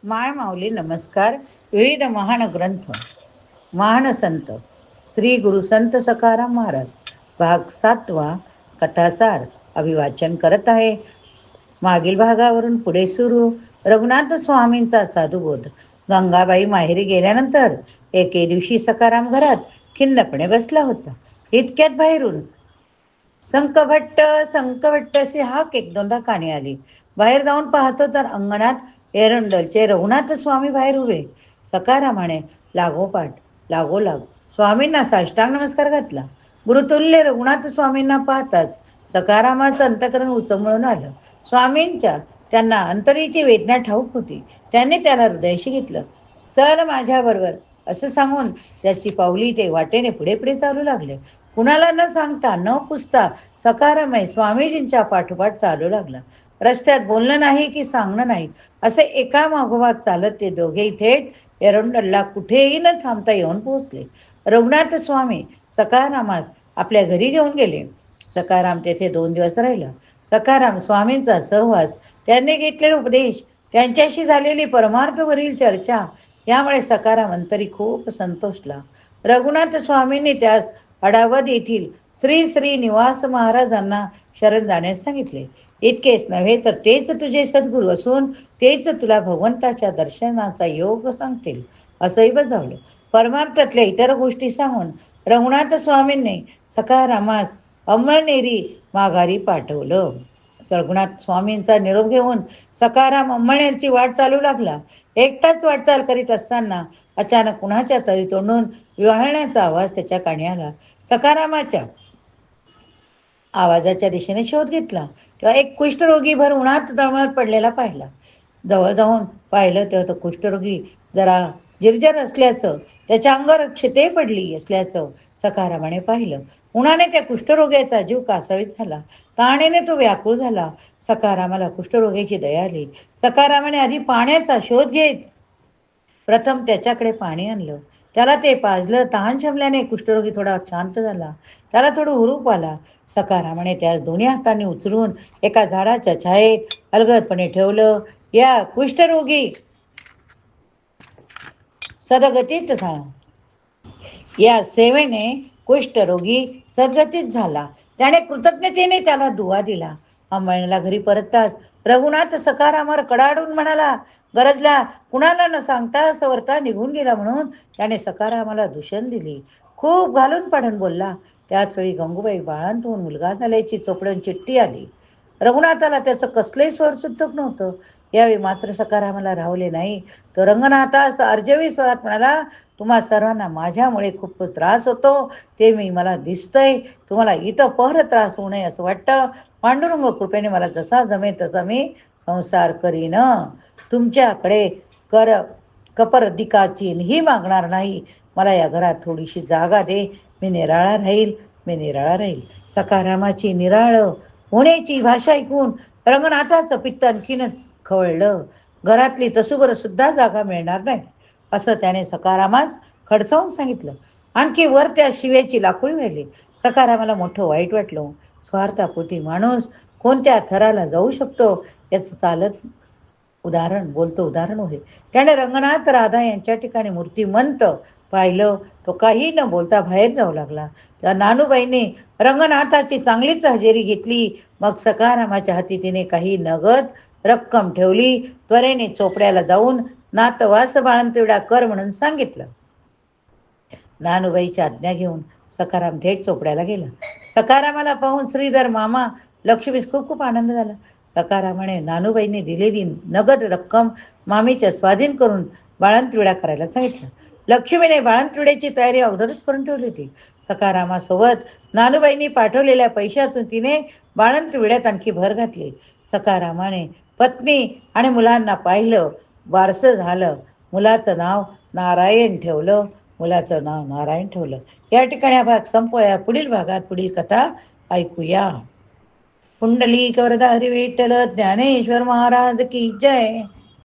माय माऊली नमस्कार. विविध महान ग्रंथ, महान संत श्री गुरु संत सखाराम महाराज, भाग 7वा, कथासार अभिवाचन करत आहे. मागील भागावरून पुढे सुरू. रघुनाथ स्वामींचा साधुबोध. गंगाबाई माहेरी गेल्यानंतर एके दिवशी सखाराम घरात खिन्नपणे बसला होता. इतक्यात बाहेरून संकभट्ट संकभट्ट अशी हाक एक दोनदा कानी आली. बाहेर जाऊन पाहतो तर अंगणात एरंडलचे रघुनाथ स्वामी बाहेर उभे. सखारामाने लागोपाठ लागोलाग स्वामींना साष्टांग नमस्कार घातला. गुरुतुल्य रघुनाथ स्वामींना पाहताच सखारामाचं अंतकरण उचंबळून आलं. स्वामींच्या त्यांना अंतरीची वेदना ठाऊक होती. त्यांनी त्याला हृदयाशी घेतलं. चल माझ्याबरोबर असं सांगून त्याची पावली ते वाटेने पुढे पुढे चालू लागले. कुणाला न सांगता न पुसता सखारामय स्वामीजींच्या पाठोपाठ चालू लागला. रस्त्यात बोलणं नाही की सांगणं नाही, असे एका मागोमाग चालत ते दोघेही थेट एरंडलला कुठेही न थांबता येऊन पोहोचले. रघुनाथ स्वामी सखारामास आपल्या घरी घेऊन गेले. सखाराम तेथे 2 दिवस राहिला. सखाराम स्वामींचा सहवास, त्यांनी घेतलेले उपदेश, त्यांच्याशी झालेली परमार्थवरील चर्चा यामुळे सखाराम अंतरी खूप संतोषला. रघुनाथ स्वामींनी त्यास अडावद येथील श्री श्री निवास महाराजांना शरण जाण्यास सांगितले. इतकेच नव्हे तर तेच तुझे सद्गुरू असून तेच तुला भगवंताच्या दर्शनाचा योग सांगतील असंही बजावलं. परमार्थातल्या इतर गोष्टी सांगून रघुनाथ स्वामींनी सखारामास अंमळनेरी माघारी पाठवलं. रघुनाथ स्वामींचा निरोप घेऊन सखाराम अंमळनेरची वाट चालू लागला. एकटाच वाटचाल करीत असताना अचानक कुणाच्या तरी तोंडून विव्हाळण्याचा आवाज त्याच्या कानी आला. सखारामाच्या आवाजाच्या दिशेने शोध घेतला तेव्हा एक कुष्ठरोगी भर उन्हात तळमळत पडलेला पाहिला. जवळ जाऊन पाहिलं तेव्हा तो कुष्ठरोगी जरा जर्जर असल्याचं, त्याच्या अंगावर क्षिते पडली असल्याचं सखारामाने पाहिलं. उन्हाने त्या कुष्ठरोग्याचा जीव कासावीस झाला. तहानेने तो व्याकुळ झाला. सखारामाला कुष्ठरोग्याची दया आली. सखारामाने आधी पाण्याचा शोध घेत प्रथम त्याच्याकडे पाणी आणलं. त्याला ते पाजलं. तहान शमल्याने कुष्ठरोगी थोडा शांत झाला. त्याला थोडं हुरूप आला. सखारामाने त्यास दोन्ही हातांनी उचलून एका झाडाच्या छायेत अलगदपणे ठेवलं. या कुष्ठरोगी सदगतीत झाला. या सेवेने कुष्ठरोगी सद्गतीत झाला. त्याने कृतज्ञतेने त्याला दुवा दिला. अंमळनेरला घरी परतताच रघुनाथ सखारामावर कडाडून म्हणाला, गरजला कुणाला न सांगता सवरता निघून गेला म्हणून त्याने सखारामाला दूषण दिली. खूप घालून पाडून बोलला. त्याच वेळी गंगूबाई बाळंत होऊन मुलगा झाल्याची चोपडून चिठ्ठी आली. रघुनाथाला त्याचं कसलंही स्वर सुद्धक नव्हतं. यावेळी मात्र सखारामाला राहवले नाही. तो रंगनाथास अर्जवी स्वरात म्हणाला, तुम्हा सर्वांना माझ्यामुळे खूप त्रास होतो ते मला दिसतंय. तुम्हाला इथं पहर त्रास होऊ नये असं वाटतं. पांडुरंग कृपेने मला जसा जमेल तसा मी संसार करीन. तुमच्याकडे कपरदिकाची मागणार नाही. मला या घरात थोडीशी जागा दे. मी निराळा राहील. सखारामाची निराळ होण्याची भाषा ऐकून रंगनाथाचं पित्त आणखीनच खवळलं. घरातली तसूबर सुद्धा जागा मिळणार नाही असं त्याने सखारामास खडसावून सांगितलं. आणखी वर त्या शिव्याची लाखोळी व्हायली. सखारामाला मोठं वाईट वाटलं. स्वार्थापोटी माणूस कोणत्या थराला जाऊ शकतो याचं बोलतं उदाहरण होते. त्याने रंगनाथ राधा यांच्या ठिकाणी मूर्तिमंत पाहिलं. तो काही न बोलता बाहेर जाऊ लागला. त्या नानूबाईने रंगनाथाची चांगलीच हजेरी घेतली. मग सखारामाच्या हाती तिने काही नगद रक्कम ठेवली. त्वरेने चोपड्याला जाऊन नातवास बाळंतविडा कर म्हणून सांगितलं. नानूबाईची आज्ञा घेऊन सखाराम थेट चोपड्याला गेला. सखारामाला पाहून श्रीधर मामा लक्ष्मीस खूप खूप आनंद झाला. सखारामाने नानूबाईंनी दिलेली नगद रक्कम मामीच्या स्वाधीन करून बाळंतविडा करायला सांगितलं. लक्ष्मीने बाळंतविड्याची तयारी अगोदरच करून ठेवली होती. सखारामासोबत नानूबाईंनी पाठवलेल्या पैशातून तिने बाळंतविड्यात आणखी भर घातली. सखारामाने पत्नी आणि मुलांना पाहिलं. वारसं झालं. मुलाचं नाव नारायण ठेवलं. या ठिकाणी हा भाग संपवूया. पुढील भागात पुढील कथा ऐकूया. पुंडलिक वरदा हरी विठ्ठल ज्ञानेश्वर महाराज की जय.